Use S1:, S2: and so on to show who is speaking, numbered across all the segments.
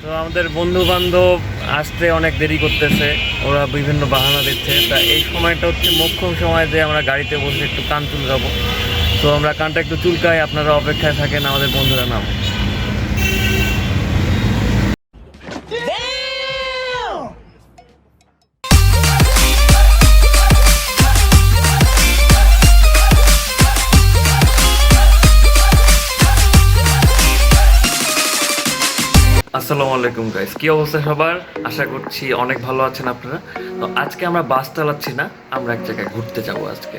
S1: তো আমাদের বন্ধু বান্ধব আসতে অনেক দেরি করতেছে, ওরা বিভিন্ন বাহানা দিচ্ছে। তা এই সময়টা হচ্ছে মোক্ষম সময় যে আমরা গাড়িতে বসে একটু কান চুলকাবো। তো আমরা কানটা একটু চুলকাই, আপনারা অপেক্ষায় থাকেন, আমাদের বন্ধুরা নাম। আসসালামু আলাইকুম গাইস, কি অবস্থা সবার? আশা করছি অনেক ভালো আছেন আপনারা। তো আজকে আমরা বাস চালাচ্ছি না, আমরা এক জায়গায় ঘুরতে যাব আজকে।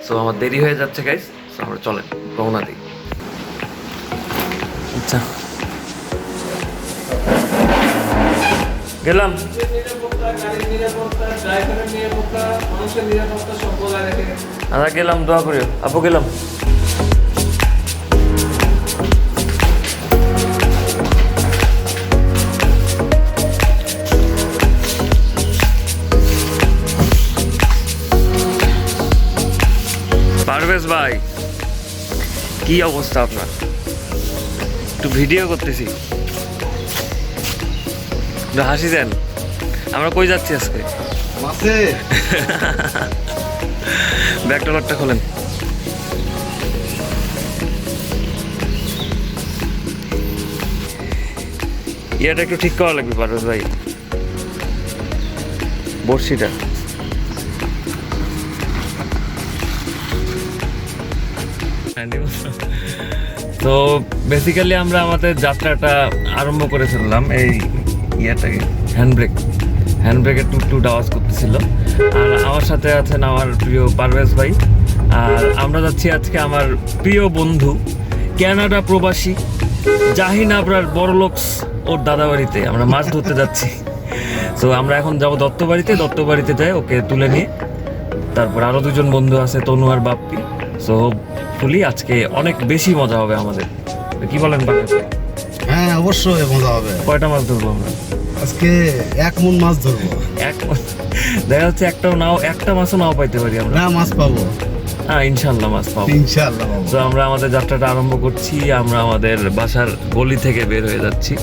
S1: সো আমার দেরি হয়ে যাচ্ছে গাইস, সো আমরা চলেন রওনা দিই। আচ্ছা গেলাম। আমরা গেলাম, দোয়া করিও। আপু গেলাম। পারভেজ ভাই, কি অবস্থা আপনার? একটু ভিডিও করতেছি, একটু হাসি দেন। আমরা কই যাচ্ছি আজকে? ব্যাগটা লকটা খোলেন। ইয়াটা একটু ঠিক করা লাগবে পারভেজ ভাই, বড়শিটা। তো বেসিক্যালি আমরা আমাদের যাত্রাটা আরম্ভ করে ফেললাম। এই ইয়েটাকে হ্যান্ডব্রেকের টুকটুক আওয়াজ করতেছিল। আর আমার সাথে আছেন আমার প্রিয় পারভেজ ভাই। আর আমরা যাচ্ছি আজকে আমার প্রিয় বন্ধু কানাডা প্রবাসী জাহিন আবরার বড়লোকস ওর দাদা বাড়িতে আমরা মাছ ধরতে যাচ্ছি। তো আমরা এখন যাবো দত্তবাড়িতে যাই ওকে তুলে নিয়ে। তারপর আরো দুজন বন্ধু আছে, তনু আর বাপ্পি। সো হোপফুলি আজকে অনেক বেশি মজা হবে আমাদের। কি বলেন বাপ্পি?
S2: হ্যাঁ অবশ্যই মজা হবে।
S1: কয়টা মাছ ধরবো আমরা
S2: আজকে? 1 মণ মাছ ধরবো।
S1: দেখা যাচ্ছে একটা মাছও নাও পাইতে পারি আমরা।
S2: না, মাছ পাবো।
S1: হ্যাঁ ইনশাল্লাহ মাছ পাবো,
S2: ইনশাআল্লাহ পাবো।
S1: তো আমরা আমাদের যাত্রাটা আরম্ভ করছি। আমরা আমাদের বাসার গলি থেকে বের হয়ে যাচ্ছি।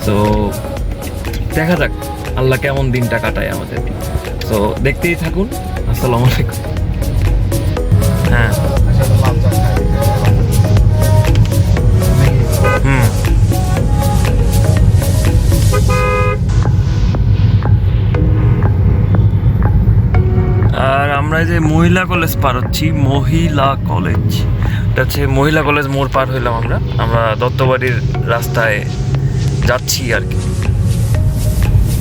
S1: তো দেখা যাক আল্লাহ কেমন দিনটা কাটায় আমাদের। তো দেখতেই থাকুন। আসসালামু আলাইকুম। হ্যাঁ আর আমরা যে মহিলা কলেজ পার হচ্ছি, মহিলা কলেজ, এটা হচ্ছে মহিলা কলেজ মোড় পার হইলাম আমরা দত্তবাড়ির রাস্তায় যাচ্ছি আর কি।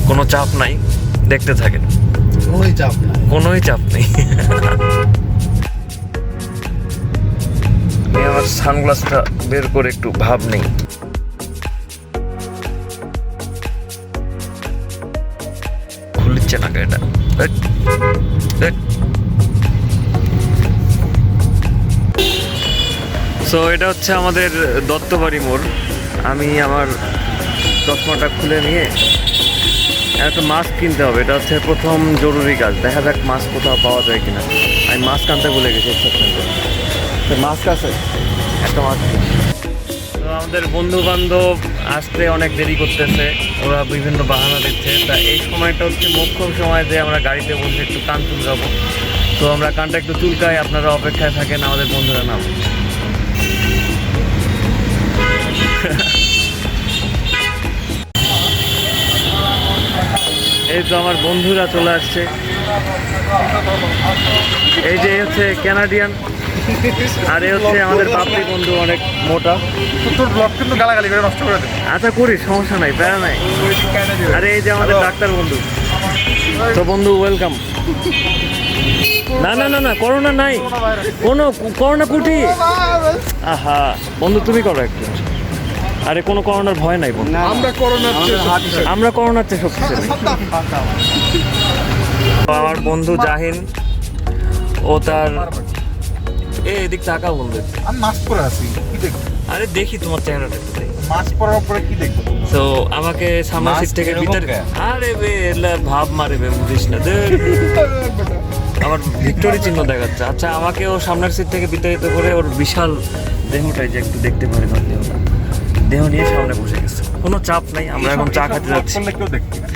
S1: কোনো চাপ নাই, দেখতে থাকেন। কোনোই চাপ নেই। আমি আমার সানগ্লাসটা বের করে একটু ভাব নেই। খুলছে না এটা। সো এটা হচ্ছে আমাদের দত্তবাড়ি মোড়। আমি আমার চশমাটা খুলে নিয়ে একটা মাস্ক কিনতে হবে, এটা হচ্ছে প্রথম জরুরি কাজ। দেখা যাক মাছ কোথাও পাওয়া যায় কিনা। আমি মাস্ক আনতে ভুলে গেছি। মাস্ক আছে, একটা মাস্ক। তো আমাদের বন্ধু বান্ধব আসতে অনেক দেরি করতেছে, ওরা বিভিন্ন বাহানা দিচ্ছে। তা এই সময়টা হচ্ছে মোক্ষম সময় যে আমরা গাড়িতে বসে একটু কান চুলকাবো। তো আমরা কানটা একটু চুলকাই, আপনারা অপেক্ষায় থাকেন, আমাদের বন্ধুরা নাম। এই তো আমার বন্ধুরা চলে আসছে। এই যে হচ্ছে ক্যানাডিয়ান, আর এই হচ্ছে আমাদের বাপ্পি বন্ধু, অনেক মোটা। আচ্ছা করি, সমস্যা নাই, প্যারা নাই। আরে এই যে আমাদের ডাক্তার বন্ধু। তো বন্ধু ওয়েলকাম। না না না না, করোনা নাই, কোনো করোনা কুটি। আহা বন্ধু তুমি করো একটু। আরে কোনো করোনার ভয় নাই বন্ধু, আমরা করোনার চেয়ে শক্তিশালী। আমার বন্ধু জাহিন, ও তার এদিক টাকা বন্ধু।
S2: আমি মাস্ক পরে আছি, কি দেখব?
S1: আরে দেখি তোমার চেহারাটা একটু দেখি।
S2: মাস্ক পরার পরে কি দেখব?
S1: তো আমাকে সামনের সিট থেকে ভিতরে, আরে বে ভাব মারে বে, বুঝিস না। আমার ভিক্টোরি চিহ্ন দেখাচ্ছে। আচ্ছা আমাকে ও সামনের সিট থেকে বিতাড়িত করে ওর বিশাল দেহটাই যে একটু দেখতে পারে, দেহ নিয়ে সামনে বসে গেছে। কোনো চাপ নাই, আমরা এখন চা খেতে যাচ্ছি।
S2: কেউ দেখবে না।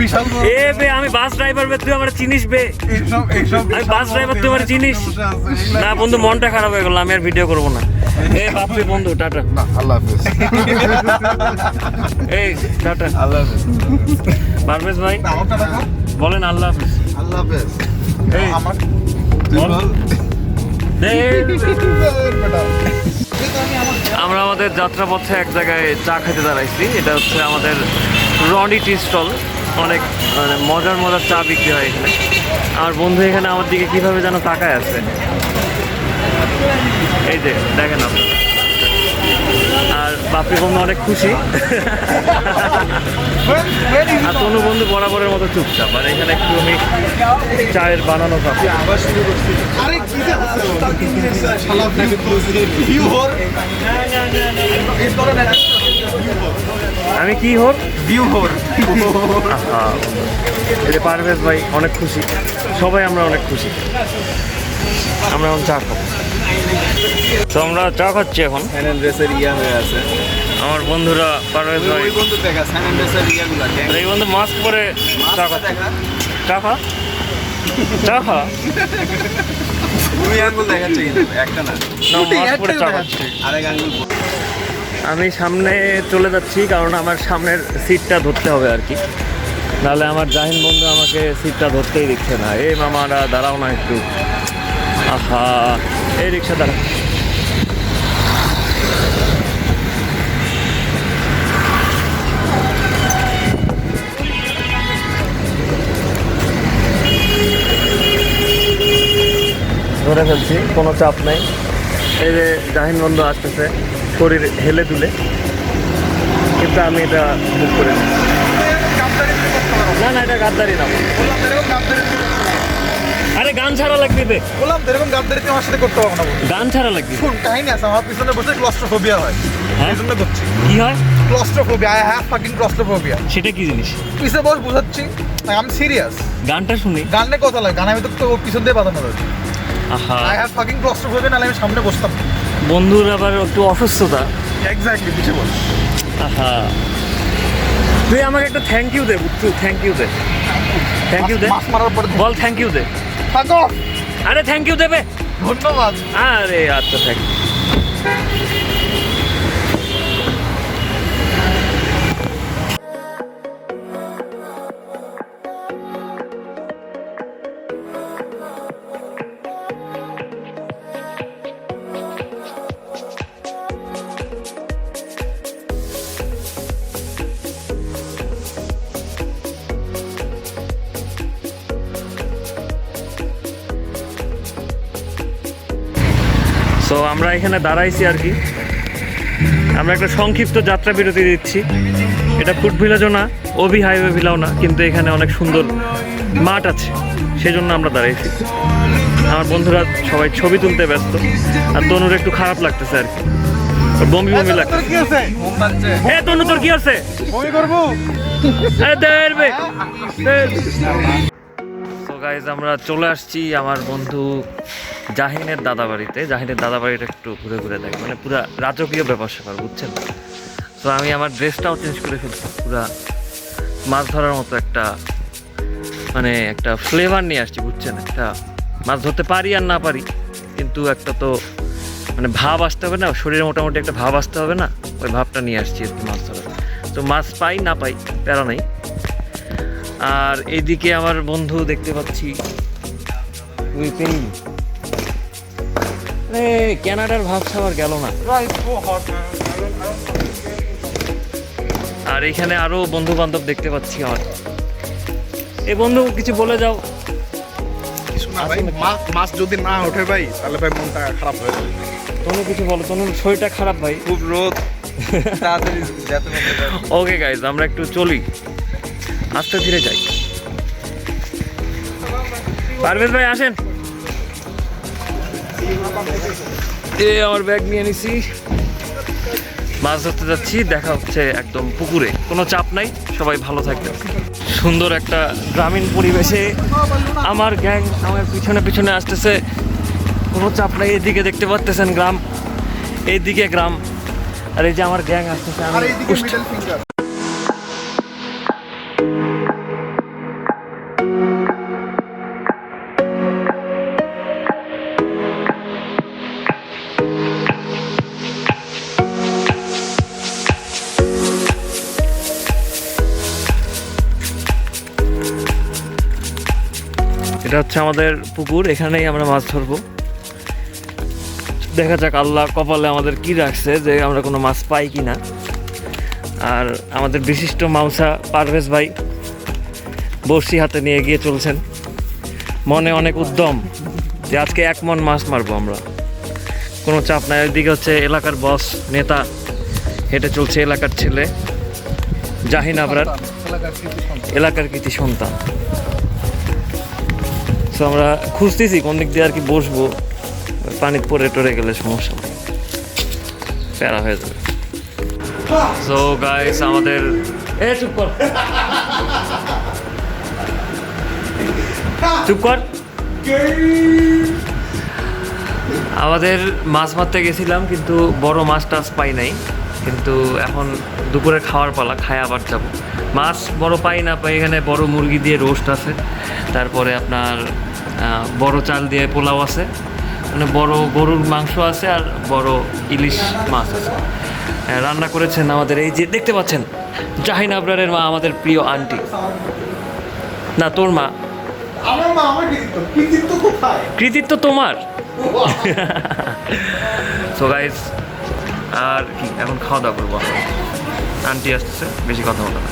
S2: বিশাল বড়
S1: এ বে আমি বাস ড্রাইভার বে, তুই আমার চিনিস বে? আমি বাস ড্রাইভার, তুই আমার চিনিস না? বন্ধু মনটা খারাপ হয়ে গেল, আমি আর ভিডিও করবো না। এ বাপরে বন্ধু, টাটা।
S2: না, আল্লাহ হাফেজ।
S1: এই টাটা।
S2: আল্লাহ হাফেজ।
S1: পারভেজ ভাই
S2: আমার টাকা দাও।
S1: বলেন আল্লাহ হাফেজ।
S2: আল্লাহ হাফেজ।
S1: এই
S2: আমার
S1: বল। এই,
S2: বেটা।
S1: আমরা আমাদের যাত্রাপথে এক জায়গায় চা খেতে দাঁড়াইছি। এটা হচ্ছে আমাদের রনি টি স্টল। অনেক মানে মজার মজার চা বিক্রি হয় এখানে। আমার বন্ধু এখানে আমার দিকে কিভাবে যেন তাকায় আছে, এই যে দেখেন আপনি। আর বাপি বন্ধু অনেক খুশি, আর তনু বন্ধু বরাবরের মতো চুপচাপ। আর এখানে একটু আমি চায়ের বানানো পাবো।
S2: আরে কি যে শালা ভিউ হর।
S1: আমি কি হোক
S2: ভিউ হর।
S1: এই যে পারভেজ ভাই অনেক খুশি, সবাই আমরা অনেক খুশি। আমরা এখন চা খাবো। তো আমরা চা খাচ্ছি এখন।
S2: স্যান অ্যান্ড্রেসের ইয়া হয়ে আছে।
S1: আমার বন্ধুরা পারভেজ ভাই,
S2: ওই বন্ধু দেখা স্যান অ্যান্ড্রেসের ইয়াগুলা।
S1: এই বন্ধু মাস্ক পরে চা খাচ্ছে। চা খা, চা খা।
S2: দুই আঙ্গুল দেখাচ্ছে কিন্তু একটা না।
S1: না, মাস্ক পরে চা খাচ্ছে।
S2: আরেক আঙ্গুল।
S1: আমি সামনে চলে যাচ্ছি কারণ আমার সামনের সিটটা ধরতে হবে আর কি, নাহলে আমার জাহিন বন্ধু আমাকে সিটটা ধরতেই দিচ্ছে না। এই মামারা দাঁড়াও না একটু। আহা, এই রিক্সা দাঁড়া। ধরে ফেলছি, কোনো চাপ নেই। এই যে জাহিন বন্ধু আসতেছে শরীর হেলে তুলে, কিন্তু আমি এটা বুক করে নিই। না না, এটা গাদ্দারি না। আরে গান ছাড়া লাগবে বে।
S2: বললাম এরকম গাদ্দারি আমার সাথে করতে পারবো না।
S1: গান ছাড়া লাগবে।
S2: শুন, কাহিনী আছে। আমার পিছনে বসে ক্লস্ট্রোফোবিয়া হয়।
S1: হ্যাঁ?
S2: এই জন্য করছি।
S1: কি হয়?
S2: Claustrophobia. I have fucking claustrophobia.
S1: সেটা কি জিনিস?
S2: পিছে বস বুঝাচ্ছি। I am serious.
S1: গানটা শুনি।
S2: গানে কথা লাগে, গানে আমি তো ওর পিছন দিয়ে বাঁধানো রয়েছে।
S1: আহা,
S2: আই হ্যাভ ফাকিং ক্লস্ট্রোফোবিয়া, নাহলে আমি সামনে বসতাম।
S1: বন্ধুর আবার একটু অসুস্থতা।
S2: এক্স্যাক্টলি, পিছে বস।
S1: আহা, তুই আমাকে একটা থ্যাংক ইউ দে বুঝছু, থ্যাংক ইউ দে, থ্যাংক ইউ দে।
S2: মাছ মারার পরে
S1: বল থ্যাংক ইউ দে।
S2: থাকো।
S1: আরে থ্যাংক ইউ দেবে।
S2: ধন্যবাদ।
S1: আরে আচ্ছা, থ্যাংক ইউ। তো আমরা এখানে দাঁড়াইছি আর কি। আমরা একটা সংক্ষিপ্ত যাত্রা বিরতি দিচ্ছি। এটা ফুড ভিলেজও না, ওবি হাইওয়ে ভিলাও না, কিন্তু এখানে অনেক সুন্দর মাঠ আছে, সেজন্য আমরা দাঁড়াইছি। আমার বন্ধুরা সবাই ছবি তুলতে ব্যস্ত, আর তনুর একটু খারাপ লাগতেছে আর কি, ওর বমি বমি লাগতেছে।
S2: কি আছে?
S1: এ তনু, তোর কি আছে?
S2: বমি করবো?
S1: তো গাইজ, আমরা চলে আসছি আমার বন্ধু জাহিনের দাদা বাড়িতে। জাহিনের দাদা বাড়িটা একটু ঘুরে ঘুরে দেখ, মানে পুরা রাজকীয় ব্যাপার স্যাপার, বুঝছেন? তো আমি আমার ড্রেসটাও চেঞ্জ করে ফেলছি, পুরা মাছ ধরার মতো একটা মানে একটা ফ্লেভার নিয়ে আসছি, বুঝছেন? একটা মাছ ধরতে পারি আর না পারি, কিন্তু একটা তো মানে ভাব আসতে হবে না, শরীরে মোটামুটি একটা ভাব আসতে হবে না, ওই ভাবটা নিয়ে আসছি আর কি মাছ ধরার। তো মাছ পাই না পাই প্যারা নেই। আর এইদিকে আমার বন্ধু দেখতে পাচ্ছি ক্যানাডার ভাব খাবার গেল না। আর এখানে আরো বন্ধু বান্ধব দেখতে পাচ্ছি আমার। এই বন্ধু কিছু বলে যাও।
S2: কিছু না ভাই, মাছ যদি না ওঠে ভাই, তাহলে ভাই মনটা খারাপ হয়ে যাবে।
S1: তনু কিছু বলো, তনুর শরীরটা খারাপ ভাই,
S2: খুব রোদ। তাড়াতাড়ি যেতে হবে।
S1: ওকে গাইজ, আমরা একটু চলি, আস্তে ধীরে যাই। পারভেজ ভাই আসেন। আমার ব্যাগ নিয়ে নিছি, মাছ ধরতে যাচ্ছি। দেখা হচ্ছে একদম পুকুরে, কোনো চাপ নাই, সবাই ভালো থাকবেন। সুন্দর একটা গ্রামীণ পরিবেশে আমার গ্যাং আমার পিছনে পিছনে আসতেছে, কোনো চাপ নাই। এদিকে দেখতে পাচ্ছেন গ্রাম, এইদিকে গ্রাম, আর এই যে আমার গ্যাং আসতেছে,
S2: আর
S1: আমি
S2: এইদিকে মিডল ফিঙ্গার।
S1: এটা হচ্ছে আমাদের পুকুর, এখানেই আমরা মাছ ধরবো। দেখা যাক আল্লাহ কপালে আমাদের কি রাখছে, যে আমরা কোনো মাছ পাই কি না। আর আমাদের বিশিষ্ট মাউসা পারভেজ ভাই বড়শি হাতে নিয়ে এগিয়ে চলছেন, মনে অনেক উদ্যম যে আজকে 1 মণ মাছ মারবো আমরা, কোনো চাপ নাই। ওইদিকে হচ্ছে এলাকার বস নেতা হেঁটে চলছে, এলাকার ছেলে জাহিন আবরার, এলাকার কৃতি সন্তান। তো আমরা খুঁজতেছি কোন দিক দিয়ে আর কি বসবো, পানিতে পরে টরে গেলে সমস্যা নেই, প্যারা হয়ে যাবে। সো গাইস আমাদের চুপ কর, চুপ কর। আমাদের মাছ মারতে গেছিলাম, কিন্তু বড় মাছ টাছ পাই নাই। কিন্তু এখন দুপুরে খাওয়ার পালা, খায় আবার যাবো। মাছ বড় পাই না পাই, এখানে বড় মুরগি দিয়ে রোস্ট আছে, তারপরে আপনার বড় চাল দিয়ে পোলাও আছে, মানে বড় গরুর মাংস আছে, আর বড় ইলিশ মাছ আছে। রান্না করেছেন আমাদের এই যে দেখতে পাচ্ছেন জাহিন আবরারের মা, আমাদের প্রিয় আন্টি। না তোর মা,
S2: আমার মা আমার কৃতিত্ব কোথায়?
S1: কৃতিত্ব তোমার। সো গাইস আর কি, এখন খাওয়া দাওয়া করবো। আন্টি আসতেছে, বেশি কথা বলবো না।